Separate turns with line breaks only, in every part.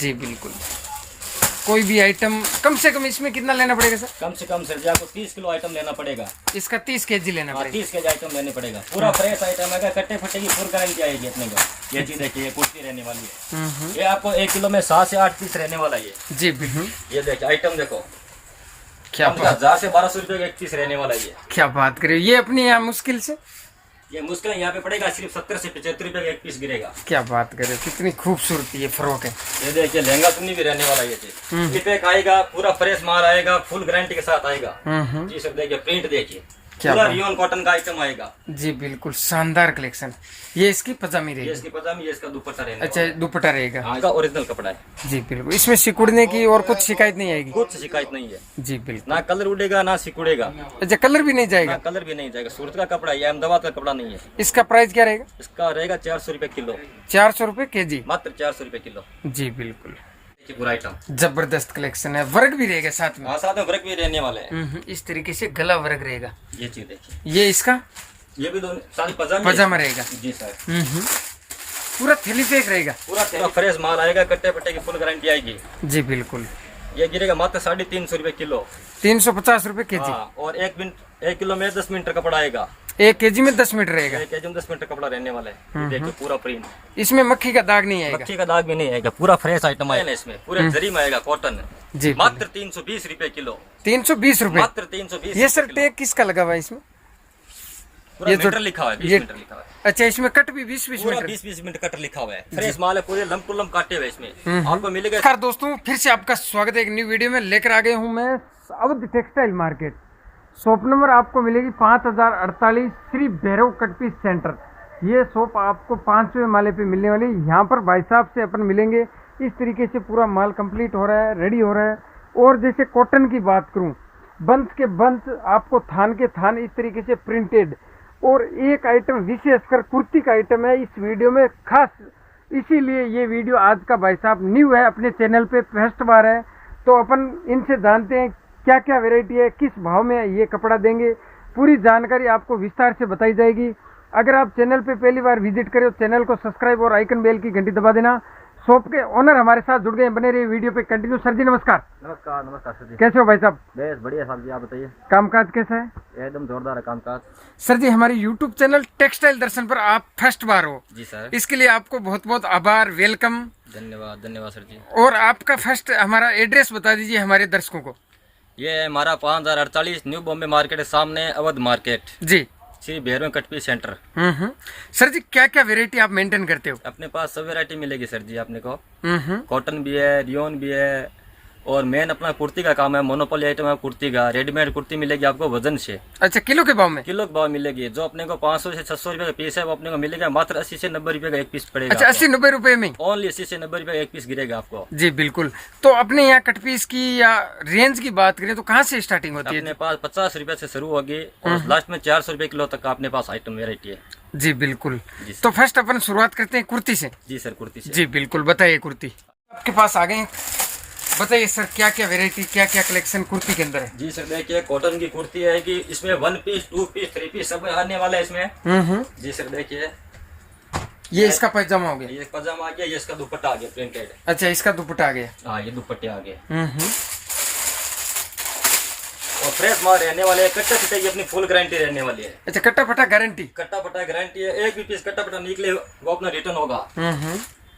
जी बिल्कुल। कोई भी आइटम कम से कम इसमें कितना लेना पड़ेगा सर?
कम से कम सर जी आपको 30 किलो आइटम लेना पड़ेगा।
इसका 30 केजी लेना पड़ेगा।
30 केजी आइटम लेने पड़ेगा। पूरा फ्रेश आइटम है, कट्टे फट्टे की फुल गारंटी आएगी अपने को। ये चीज देखिए, कुर्ती रहने वाली है। ये आपको 1 किलो में 7 से 8 पीस रहने वाला है।
जी बिल्कुल।
ये देखिए आइटम देखो,
क्या
1000 से 1200 रुपए का 1 पीस रहने वाला है।
क्या बात करें, ये अपने यहाँ मुश्किल से
ये मुश्किल यहाँ पे पड़ेगा सिर्फ 70 से 75 रुपए का 1 पीस गिरेगा।
क्या बात करें, कितनी खूबसूरती ये फ्रॉक है।
ये देखिए लहंगा चुन्नी भी रहने वाला है। ये चीज पैक आएगा, पूरा फ्रेश माल आएगा, फुल गारंटी के साथ आएगा। जी सर देखिए, प्रिंट देखिए, पूरा रियोन कॉटन का आइटम आएगा। जी
बिल्कुल शानदार कलेक्शन। ये इसकी पजामी रहेगी।
ये इसकी पजामी, ये इसका दुपट्टा रहेगा।
अच्छा दुपट्टा रहेगा।
हाँ, इसका ओरिजिनल कपड़ा है। जी
बिल्कुल। इसमें सिकुड़ने की और कुछ शिकायत नहीं आएगी?
कुछ शिकायत नहीं है।
जी बिल्कुल।
ना कलर उड़ेगा ना सिकुड़ेगा।
अच्छा कलर भी नहीं जाएगा?
कलर भी नहीं जाएगा। सूरत का कपड़ा है, अहमदाबाद का कपड़ा नहीं है।
इसका प्राइस क्या रहेगा?
इसका रहेगा 400 रुपए किलो।
400 रुपए केजी?
मात्र 400 रुपए किलो।
जी बिल्कुल।
पूरा आइटम
जबरदस्त कलेक्शन है। वर्क भी रहेगा साथ में?
हाँ, साथ में वर्क भी रहने वाले हैं।
इस तरीके से गला वर्क रहेगा।
ये चीज देखिए,
ये इसका
ये भी सारी पजामा
रहेगा।
जी सर।
पूरा थैली पैक रहेगा।
पूरा फ्रेश माल आएगा, कट्टे पट्टे की फुल गारंटी आएगी।
जी बिल्कुल।
ये गिरेगा मात्र 350 रुपए किलो।
350 रुपए केजी।
और 1 किलो में 10 मीटर कपड़ा आएगा।
1 केजी में 10 मीटर रहेगा।
1 केजी में 10 मीटर कपड़ा रहने वाला है। देखिए पूरा प्रिंट।
इसमें मक्खी का दाग नहीं आएगा?
मक्खी का दाग भी नहीं आएगा। पूरा फ्रेश आइटम आएगा इसमें, पूरे जरी में आएगा, कॉटन।
जी
मात्र 320 रुपए किलो।
320 रुपए?
मात्र 320।
ये सर टैग किसका लगा हुआ है इसमें?
ये मीटर लिखा हुआ है, 20 मीटर लिखा हुआ है।
अच्छा इसमें कट भी 20-20 मीटर?
20-20 मीटर कट लिखा हुआ है। फ्रेश माल है, पूरे लंप टू लंप काटे हुए इसमें आपको मिलेगा।
नमस्कार दोस्तों, फिर से आपका स्वागत है एक न्यू वीडियो में। लेकर आ गए हूँ मैं Awadh textile market. Shop number आपको मिलेगी 5048 Shri Bhairav cut piece centre. ये शॉप आपको 5वें माले पे मिलने वाली है। यहाँ पर भाई साहब से अपन मिलेंगे। इस तरीके से पूरा माल कंप्लीट हो रहा है, रेडी हो रहा है। और जैसे कॉटन की बात करूँ, बंच के बंच, आपको थान के थान इस तरीके से प्रिंटेड। और एक आइटम विशेषकर कुर्ती का आइटम है इस वीडियो में खास, इसीलिए ये वीडियो आज का भाई साहब न्यू है अपने चैनल पे, फर्स्ट बार है। तो अपन इनसे जानते हैं क्या क्या वैरायटी है, किस भाव में ये कपड़ा देंगे, पूरी जानकारी आपको विस्तार से बताई जाएगी। अगर आप चैनल पे पहली बार विजिट करें तो चैनल को सब्सक्राइब और आइकन बेल की घंटी दबा देना। शॉप के ओनर हमारे साथ जुड़ गए, बने रहिए वीडियो पे कंटिन्यू। सर जी नमस्कार।
नमस्कार। नमस्कार सर जी,
कैसे हो भाई साहब?
बेस बढ़िया साहब जी, आप बताइए
कामकाज कैसा है?
एकदम जोरदार है कामकाज।
सर जी हमारे यूट्यूब चैनल टेक्सटाइल दर्शन पर आप फर्स्ट बार हो।
जी सर।
इसके लिए आपको बहुत बहुत आभार, वेलकम।
धन्यवाद धन्यवाद सर जी।
और आपका फर्स्ट हमारा एड्रेस बता दीजिए हमारे दर्शकों को।
ये है हमारा 5048 न्यू बॉम्बे मार्केट के सामने Awadh market
ji,
Shri Bhairav cut piece centre.
Sir ji क्या क्या वैरायटी आप मेंटेन करते हो?
अपने पास सब वैरायटी मिलेगी सर जी अपने को। कॉटन भी है, रियोन भी है, और मेन अपना कुर्ती का काम है। मोनोपोली आइटम है कुर्ती का। रेडीमेड कुर्ती मिलेगी आपको वजन से।
अच्छा किलो के भाव में?
किलो के भाव मिलेगी। जो अपने को 500 से 600 रुपए का पीस है वो अपने को मिलेगा मात्र 80 से 90 रुपए का 1 पीस पड़ेगा।
अच्छा 80-90 रुपए में?
ओनली 80 से 90 रुपए का 1 पीस गिरेगा आपको।
जी बिल्कुल। तो अपने यहाँ कट पीस की या रेंज की बात करें तो कहाँ से स्टार्टिंग होती है?
अपने पास 50 रुपए से शुरू होगी और लास्ट में 400 रुपए किलो तक का अपने पास आइटम वेरायटी है।
जी बिल्कुल। तो फर्स्ट अपन शुरुआत करते हैं कुर्ती से।
जी सर, कुर्ती से।
जी बिल्कुल, बताइए कुर्ती आपके पास आ गए, बताइए सर क्या क्या वैरायटी, क्या क्या कलेक्शन कुर्ती के अंदर है?
जी सर देखिए, कॉटन की कुर्ती है कि इसमें 1 पीस 2 पीस 3 पीस सब आने वाला है इसमें। जी सर देखिए,
ये इसका पैजामा हो गया,
ये पजामा आ गया, ये इसका दुपट्टा आ गया प्रिंटेड।
अच्छा इसका दुपट्टा आ गया।
हाँ, ये दुपट्टे आ गए। और फ्रेश माल रहने वाले हैं, कट्टा फटा की अपनी फुल गारंटी रहने वाली है।
अच्छा कट्टा फटा गारंटी? कट्टा
फटा गारंटी है। एक भी पीस कट्टा फटा निकले वो अपना रिटर्न होगा।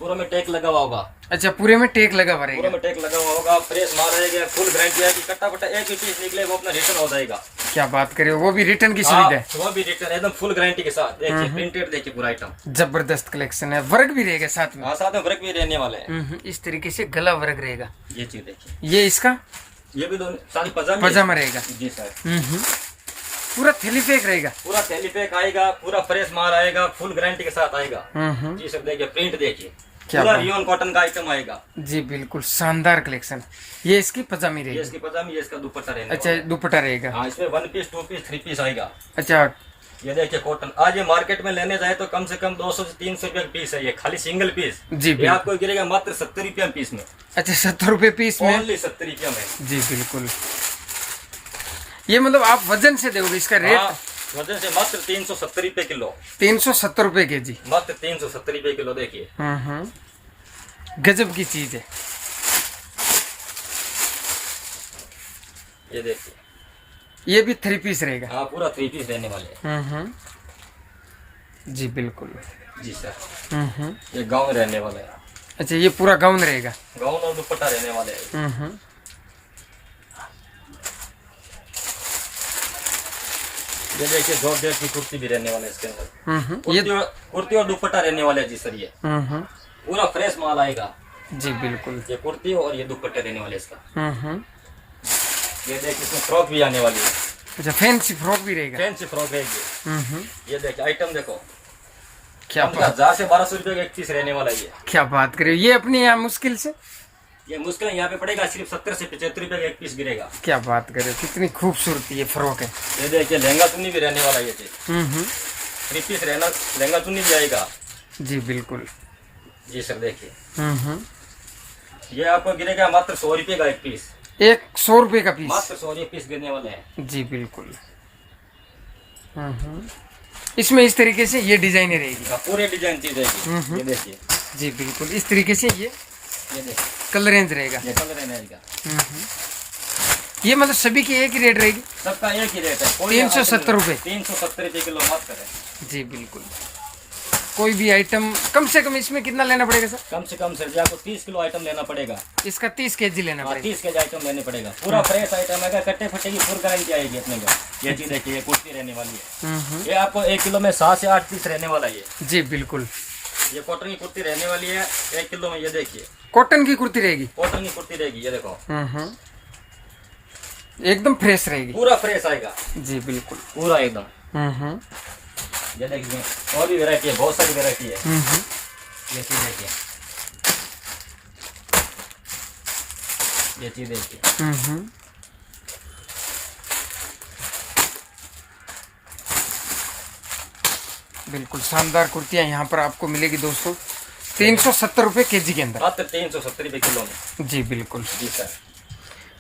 पूरा में टैग लगा हुआ होगा।
अच्छा पूरे में टैग लगा हुआ रहेगा?
पूरे में टैग लगा हुआ होगा। फ्रेश माल रहेगा, फुल गारंटी है कि कट्टा फटा एक भी पीस निकले वो अपना रिटर्न हो जाएगा।
क्या बात करें, वो भी रिटर्न की सुविधा है?
वो भी रिटर्न एकदम फुल गारंटी के साथ। देखिए प्रिंटेड, देखिए पूरा आइटम
जबरदस्त कलेक्शन है। वर्क भी रहेगा साथ में?
हाँ, साथ में वर्क भी रहने वाले हैं।
इस तरीके से गला वर्क रहेगा।
ये चीज देखिए,
ये इसका
ये भी सारी पजामा
रहेगा।
जी सर।
पूरा थैली पैक रहेगा? पूरा
थैली पैक आएगा, पूरा फ्रेश माल आएगा, फुल गारंटी के साथ आएगा। जी सर देखिए, प्रिंट देखिए, पूरा रियोन कॉटन का आइटम आएगा। जी
बिल्कुल शानदार कलेक्शन। ये इसकी पजामी रहेगी?
ये इसकी पजामी, ये इसका दुपट्टा रहेगा।
अच्छा दुपट्टा रहेगा।
हाँ, इसमें 1 पीस 2 पीस 3 पीस आएगा।
अच्छा
ये देखिए कॉटन, आज ये मार्केट में लेने जाए तो कम से कम 200 से 300 रुपए का पीस है ये, खाली सिंगल पीस।
जी
ये आपको गिरेगा मात्र 70 रुपया पीस में।
अच्छा 70 रुपए पीस में?
ओनली 70 रुपया में। जी
बिल्कुल। ये मतलब आप वजन से दोगे इसका रेट?
हाँ, वजन से मात्र 370 रुपए किलो।
370 रुपए के जी?
मात्र 370 रुपए किलो। देखिए
गजब की चीज है।
ये देखिए,
ये भी 3 पीस रहेगा।
हाँ पूरा 3 पीस रहने वाले हैं।
जी बिल्कुल।
जी सर। ये गाउन रहने वाला है।
अच्छा, ये पूरा गाउन रहेगा।
गाउन और दुपट्टा रहने वाले हैं। ये देखिए जॉर्जेट की कुर्ती भी रहने वाले है इसके अंदर। कुर्ती और दुपट्टा रहने वाले है जी सर। ये पूरा फ्रेश माल आएगा। जी बिल्कुल। ये कुर्ती और ये दुपट्टे रहने वाले इसका। ये देखिए इसमें फ्रॉक भी आने वाली है।
अच्छा, फैंसी फ्रॉक भी रहेगा।
फैंसी फ्रॉक रहेगी। ये देखिए आइटम देखो,
क्या
1000 से 1200 रुपए का एक पीस रहने वाला है।
क्या बात करे, ये अपने यहाँ मुश्किल से,
ये मुश्किल यहाँ पे पड़ेगा सिर्फ 70 से 75 रुपए का एक पीस गिरेगा।
क्या बात करे, कितनी खूबसूरती ये फ्रॉक है।
ये देखिए लहंगा चुन्नी भी रहने वाला है। ये 3 पीस रहना, लहंगा चुन्नी भी आएगा। जी बिल्कुल। जी सर देखिए, ये आपको गिरेगा मात्र 100 रुपए का एक पीस।
100 रुपए का पीस,
मात्र 100 पीस गिरने वाले हैं। जी बिल्कुल।
इसमें इस तरीके से ये डिजाइन रहेगी।
पूरे डिजाइन चीज रहेगी। ये देखिए। जी
बिल्कुल, इस तरीके से ये
देखिए
कलर रेंज रहेगा।
ये कलर रेंज रहेगा।
ये मतलब सभी की एक ही रेट रहेगी।
सबका एक ही रेट है।
370 रुपए।
370 रुपए किलो मत करें।
जी बिल्कुल। कोई भी आइटम कम से कम इसमें कितना लेना पड़ेगा सर?
कम से कम सर जी आपको 30 किलो आइटम लेना पड़ेगा।
इसका 30 केजी लेना पड़ेगा।
30 केजी आइटम लेने पड़ेगा। पूरा फ्रेश आइटम है, कट्टे फट्टे की फुल गारंटी आएगी अपने को। ये चीज देखिए, ये कुर्ती रहने वाली है। ये आपको 1 किलो में 7 से 8 पीस रहने वाला है।
जी बिल्कुल।
ये कॉटन की कुर्ती रहने वाली है 1 किलो में। ये देखिए
कॉटन की कुर्ती रहेगी।
कॉटन की कुर्ती रहेगी। ये देखो
एकदम फ्रेश रहेगी।
पूरा फ्रेश आएगा। जी बिल्कुल, पूरा एकदम। ये देखिए और भी वैरायटी है, बहुत सारी वैरायटी है। ये चीज देखिए, ये चीज देखिए।
बिल्कुल शानदार कुर्तियां यहाँ पर आपको मिलेगी दोस्तों 370 रुपए केजी के अंदर।
मात्र 370 रुपए किलो में।
जी बिल्कुल।
जी सर।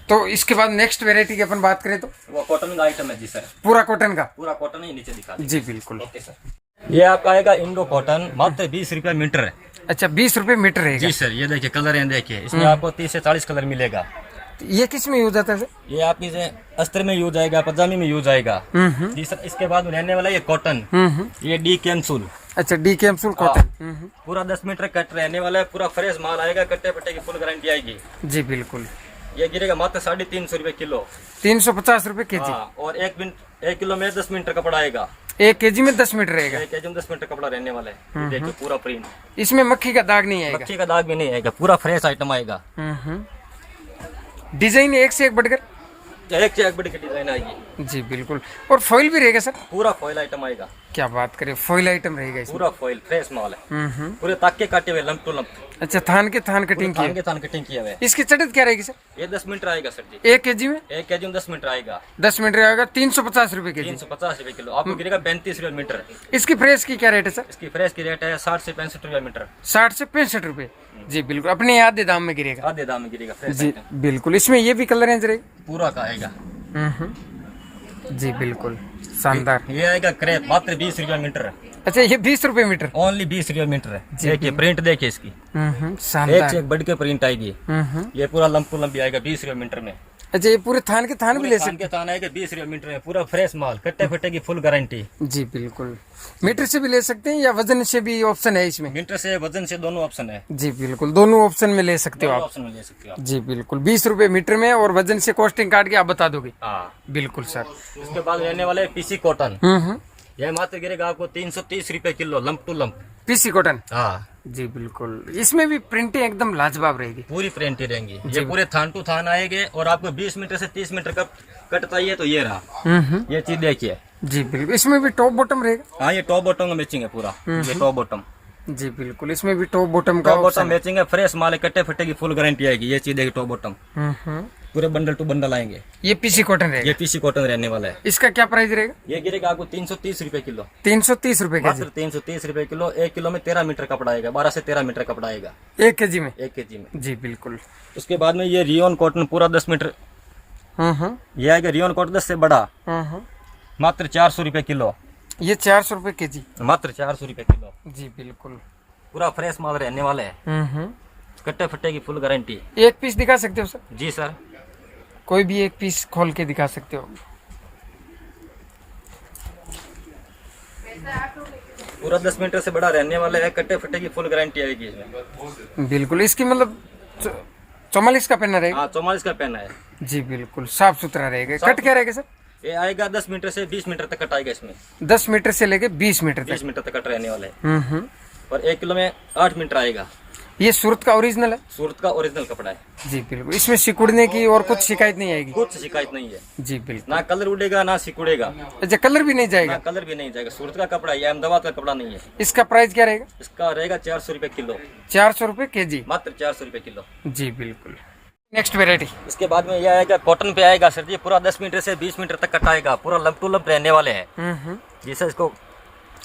तो इसके बाद नेक्स्ट वेरायटी की अपन बात करें तो
वो कॉटन का आइटम है। जी सर,
पूरा कॉटन का।
पूरा कॉटन ही नीचे दिखा।
जी बिल्कुल।
Okay sir. ये आपका आएगा इंडो कॉटन, मात्र 20 रुपया मीटर है।
अच्छा, 20 रुपए मीटर रहेगा।
जी सर। ये देखिए कलर है, देखिए इसमें आपको 30 से 40 कलर मिलेगा।
ये किस में यूज आता है सर?
ये आपकी से अस्तर में यूज आएगा, पजामी में यूज आएगा। जी सर। इसके बाद रहने वाला ये कॉटन, ये डी कैप्सूल।
अच्छा, डी कैप्सूल कॉटन।
पूरा 10 मीटर कट रहने वाला है। पूरा फ्रेश माल आएगा, कट्टे पट्टे की फुल गारंटी आएगी।
जी बिल्कुल।
ये गिरेगा मात्र 350 रुपए किलो।
350 रुपए केजी।
और 1 किलो में 10 मीटर कपड़ा आएगा।
1 केजी में 10 मीटर रहेगा।
1 केजी में 10 मीटर कपड़ा रहने वाला है। देखिए पूरा प्रिंट।
इसमें मक्खी का दाग नहीं आएगा।
मक्खी का दाग भी नहीं आएगा। पूरा फ्रेश आइटम आएगा।
डिजाइन एक से एक बढ़कर,
एक से एक बड़ी डिजाइन आएगी।
जी बिल्कुल। और फॉइल भी रहेगा सर?
पूरा फॉइल आइटम आएगा।
क्या बात करें, फॉइल आइटम रहेगा इसमें।
पूरा फॉइल फ्रेश माल है। पूरे ताके काटे हुए लंप टू लंप।
अच्छा, थान के थान कटिंग की।
थान के थान कटिंग किया हुआ है।
इसकी चढ़त क्या रहेगी सर?
ये 10 मीटर आएगा सर जी।
1 केजी में?
1 केजी में 10 मीटर आएगा।
10 मीटर आएगा 350 रुपए केजी।
350 रुपए किलो। आपको गिरेगा 35 रुपए मीटर।
इसकी फ्रेश की क्या रेट है सर?
इसकी फ्रेश की रेट है 60 से 65 रुपए मीटर।
60 से 65 रुपए। जी बिल्कुल, अपने आधे दाम में गिरेगा।
आधे दाम में गिरेगा फ्रेश।
जी बिल्कुल। इसमें ये भी कलर रेंज रहेगी।
पूरा का आएगा।
जी बिल्कुल शानदार।
ये आएगा क्रेप, मात्र 20 रुपया मीटर।
अच्छा, ये 20 रुपए मीटर।
ओनली 20 रुपया मीटर है। देखिए प्रिंट देखिए इसकी।
शानदार।
एक से एक बढ़ के प्रिंट आएगी। ये पूरा लंपू लंबी आएगा 20 रुपया मीटर में।
अच्छा, ये पूरे थान के थान भी ले सकते?
थान के थान आएगा 20 रुपया मीटर में। पूरा फ्रेश माल, कट्टे फट्टे की फुल गारंटी।
जी बिल्कुल। मीटर से भी ले सकते हैं या वजन से भी ऑप्शन है इसमें?
मीटर से, वजन से, दोनों ऑप्शन है।
जी बिल्कुल, दोनों ऑप्शन में ले सकते हो आप।
ऑप्शन में ले सकते हो आप।
जी बिल्कुल। 20 रुपए मीटर में, और वजन से कॉस्टिंग काट के आप बता दोगे?
हाँ
बिल्कुल सर।
उसके बाद रहने वाले पीसी कॉटन। यह मात्र गिरेगा आपको 330 रुपए kilo, lump to lump.
PC cotton.
हाँ
जी बिल्कुल। इसमें भी प्रिंटिंग एकदम लाजवाब रहेगी।
पूरी प्रिंट रहेंगी। ये पूरे थान टू थान आएंगे। और आपको 20 मीटर से 30 मीटर का कट चाहिए तो ये रहा। ये चीज देखिए।
जी बिल्कुल। इसमें भी टॉप बॉटम रहेगा?
हाँ, ये टॉप बॉटम का मैचिंग है पूरा। ये टॉप बॉटम।
जी बिल्कुल। इसमें भी टॉप बॉटम का
मैचिंग है। फ्रेश माल है, कट्टे फट्टे की फुल गारंटी आएगी। ये चीज देखिए टॉप बॉटम। पूरे बंडल टू बंडल आएंगे।
ये पीसी कॉटन रहेगा?
ये पीसी कॉटन रहने वाला है।
इसका क्या प्राइस रहेगा?
ये गिरेगा आपको 330 रुपए किलो।
330 रुपए केजी।
330 रुपए किलो। 1 किलो में 13 मीटर कपड़ा आएगा। 12 से 13 मीटर कपड़ा आएगा
1 केजी में।
1 केजी में।
जी बिल्कुल।
उसके बाद में ये रियोन कॉटन पूरा 10 मीटर। ये आएगा रियोन कॉटन 10 से बड़ा। मात्र 400 रुपए किलो।
ये 400 रुपए केजी।
मात्र 400 रुपए किलो।
जी बिल्कुल।
पूरा फ्रेश माल रहने वाला है। कट्टे फट्टे की फुल गारंटी।
एक पीस दिखा सकते हो सर?
जी सर,
कोई भी एक पीस खोल के दिखा सकते हो।
पूरा 10 मीटर से बड़ा रहने वाला है, कट्टे फट्टे की फुल गारंटी आएगी इसमें।
बिल्कुल, इसकी मतलब 44 का पहना रहेगा?
हाँ 44 का पहना है
जी बिल्कुल, साफ सुथरा रहेगा। कट क्या रहेगा सर?
ये आएगा 10 मीटर से 20 मीटर तक कट आएगा इसमें।
10 मीटर से लेके 20 मीटर तक?
20 मीटर तक कट रहने वाला है। और 1 किलो में 8 मीटर आएगा।
ये सूरत का ओरिजिनल है?
सूरत का ओरिजिनल कपड़ा है।
जी बिल्कुल, इसमें सिकुड़ने की और कुछ शिकायत नहीं आएगी?
कुछ शिकायत नहीं है।
जी बिल्कुल,
ना कलर उड़ेगा ना सिकुड़ेगा।
अच्छा, कलर भी नहीं जाएगा?
ना कलर भी नहीं जाएगा। सूरत का कपड़ा है, अहमदाबाद का कपड़ा नहीं है।
इसका प्राइस क्या रहेगा?
इसका रहेगा 400 रुपए किलो।
400 रुपए केजी?
मात्र 400 रुपए किलो।
जी बिल्कुल। Next variety?
इसके बाद में यह आएगा कॉटन पे आएगा सर जी। पूरा 10 मीटर से 20 मीटर तक कट आएगा। पूरा लंप टू लंप रहने वाले हैं जी सर। इसको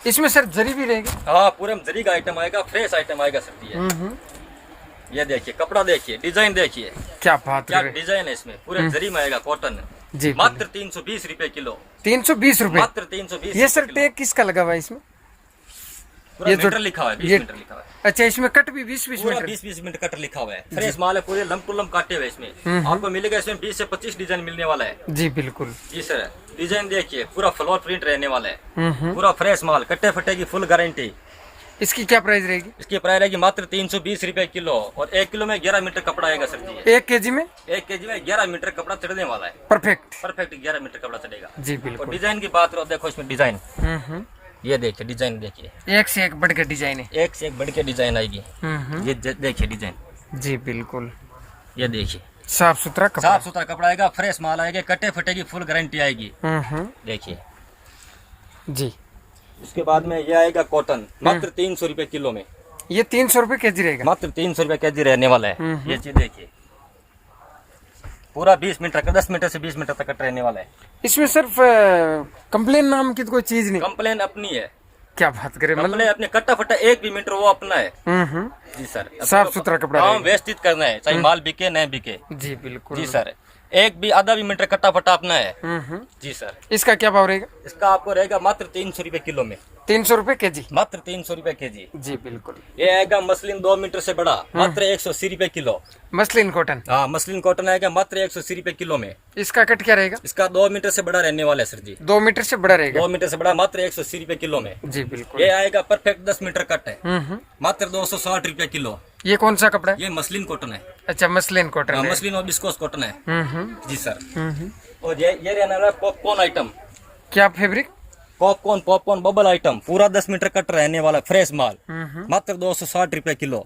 इसमें सर जरी भी रहेगी?
हाँ, पूरे में जरी का आइटम आएगा, फ्रेश आइटम आएगा सर जी। ये देखिए कपड़ा, देखिए डिजाइन, देखिए
क्या बात
क्या डिजाइन है इसमें। पूरे जरी में आएगा कॉटन
जी।
मात्र 320 रुपए किलो।
320 रुपए?
मात्र 320।
ये सर टैग किसका लगा हुआ है इसमें?
पूरा
ये
मीटर लिखा हुआ है, 20 मीटर लिखा हुआ है।
अच्छा, इसमें कट भी 20-20
पूरा
मीटर?
20-20 मीटर कट लिखा हुआ है। फ्रेश माल है, पूरे लंप टू लंप काटे हुए इसमें। आपको मिलेगा इसमें 20 से 25 डिजाइन मिलने वाला है
जी बिल्कुल।
जी सर। डिजाइन देखिए, पूरा फ्लोर प्रिंट रहने वाला है। पूरा फ्रेश माल, कट्टे फट्टे की फुल गारंटी।
इसकी क्या प्राइस रहेगी?
इसकी प्राइस रहेगी मात्र 320 रुपए किलो। और 1 किलो में 11 मीटर कपड़ा आएगा सर जी।
1 केजी में?
1 केजी में 11 मीटर कपड़ा चढ़ने वाला है।
परफेक्ट
11 मीटर कपड़ा चढ़ेगा
जी
और
बिल्कुल।
डिजाइन की बात करो, देखो इसमें डिजाइन, ये देखिए डिजाइन, देखिए
एक से एक बढ़ के डिजाइन है।
एक से एक बढ़ के डिजाइन आएगी। ये देखिए डिजाइन,
जी बिल्कुल।
ये देखिए
साफ सुथरा कपड़ा?
साफ सुथरा कपड़ा आएगा, फ्रेश माल आएगा, कटे फटे की फुल गारंटी आएगी। देखिए
जी।
उसके बाद में ये आएगा कॉटन, मात्र 300 रुपए किलो में।
ये 300 रुपए केजी रहेगा?
मात्र 300 रुपए केजी रहने वाला है। ये चीज देखिए, पूरा 20 मीटर का 10 मीटर से 20 मीटर तक कट रहने वाला है।
इसमें सिर्फ कंप्लेन नाम की तो कोई चीज नहीं?
कंप्लेन अपनी है।
क्या बात करें,
मतलब अपने कट्टा फट्टा एक भी मीटर वो अपना है जी सर।
साफ सुथरा कपड़ा
काम व्यवस्थित करना है, चाहे माल बिके न बिके
जी बिल्कुल
जी सर। एक भी आधा भी मीटर कट्टा फट्टा अपना है जी सर।
इसका क्या भाव रहेगा?
इसका आपको रहेगा मात्र 300 रुपए किलो में।
300 रुपए केजी?
मात्र 300 रुपए केजी
जी बिल्कुल।
ये आएगा मसलिन 2 मीटर से बड़ा, मात्र 180 रुपए किलो।
Muslin cotton?
हाँ, मसलिन कॉटन आएगा मात्र 180 रुपए किलो में।
इसका कट क्या रहेगा?
इसका 2 मीटर से बड़ा रहने वाला है सर जी।
2 मीटर से बड़ा रहेगा?
2 मीटर से बड़ा, मात्र 180 रुपए किलो में
जी बिल्कुल।
ये आएगा परफेक्ट 10 मीटर कट है, मात्र 260 रुपए किलो।
ये कौन सा कपड़ा है?
ये मसलिन कॉटन है।
अच्छा, मसलिन कॉटन है।
मसलिन और बिस्कोस कॉटन है जी सर। और ये रहने वाला पॉपकॉर्न आइटम।
क्या फैब्रिक?
पॉपकॉर्न बबल आइटम, पूरा 10 मीटर कट रहने वाला फ्रेश माल, मात्र 260 रुपए किलो।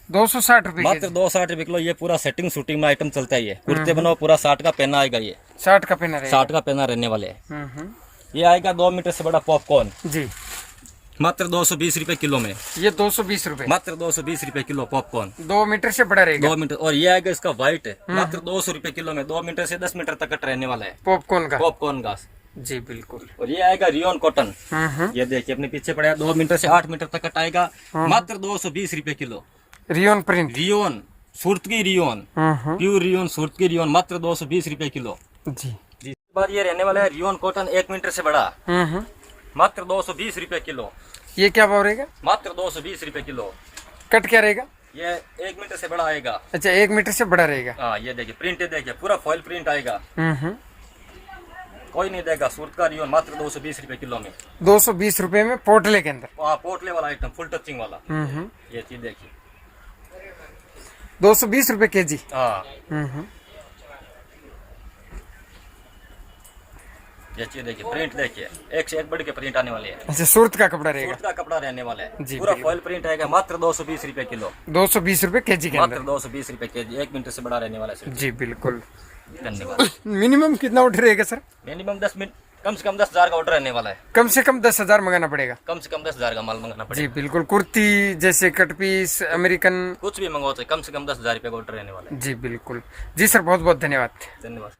260 रुपए?
मात्र 260 रुपए किलो। ये पूरा सेटिंग शूटिंग में आइटम चलता है। ये कुर्ते बनाओ, पूरा 60 का पहना आएगा। ये
60 का पहना रहेगा?
60 का पहना रहने वाले है। ये आएगा 2 मीटर से बड़ा पॉपकॉर्न
जी,
मात्र 220 रुपए किलो में।
ये 220 रुपए?
मात्र 220 रुपए किलो पॉपकॉर्न।
2 मीटर से बड़ा रहेगा?
2 मीटर। और ये आएगा इसका व्हाइट है, मात्र 200 रुपए किलो में। 2 मीटर से 10 मीटर तक कट रहने वाला है
पॉपकॉर्न का?
पॉपकॉर्न का
जी बिल्कुल।
और ये आएगा रियोन कॉटन। ये देखिए अपने पीछे पड़ा है, 2 मीटर से 8 मीटर तक कट आएगा, मात्र 220 रुपए किलो।
Rayon print?
रियोन, सूरत की रियोन, प्योर रियोन, सूरत की रियोन, मात्र 220 रुपए किलो
जी।
जी। इसके बाद ये रहने वाला है रियोन कॉटन 1 मीटर से बड़ा, मात्र 220 रुपए किलो।
ये क्या भाव रहेगा?
मात्र 220 रुपए किलो।
कट क्या रहेगा?
ये 1 मीटर से बड़ा आएगा।
अच्छा, 1 मीटर से बड़ा रहेगा?
हाँ, ये देखिए प्रिंट देखिए, पूरा फॉइल प्रिंट आएगा। कोई नहीं देगा। सूरत का रियोन मात्र 220 रुपए किलो में।
220 रुपए में पोटले के अंदर?
हाँ, पोटले वाला आइटम, फुल टचिंग वाला। ये चीज देखिए,
220 रुपए केजी?
हाँ। ये चीज देखिए, प्रिंट देखिए, एक से एक बढ़ के प्रिंट आने वाले हैं।
अच्छा, सूरत का कपड़ा रहेगा?
सूरत का कपड़ा रहने वाला है
जी,
पूरा फॉइल प्रिंट आएगा, मात्र 220 रुपए किलो।
220 रुपए केजी के
मात्र
अंदर?
220 रुपए केजी, 1 मीटर से बड़ा रहने वाला है।
जी बिल्कुल।
धन्यवाद।
मिनिमम कितना ऑर्डर रहेगा सर?
मिनिमम 10 मिनट, कम से कम 10,000 का ऑर्डर रहने वाला है।
कम से कम 10,000 मंगाना पड़ेगा?
कम से कम 10,000 का माल मंगाना पड़ेगा
जी बिल्कुल। कुर्ती जैसे कट पीस, अमेरिकन,
कुछ भी मंगवाते, कम से कम 10,000 रुपए का ऑर्डर रहने वाला है।
जी बिल्कुल। जी सर, बहुत बहुत धन्यवाद।
धन्यवाद।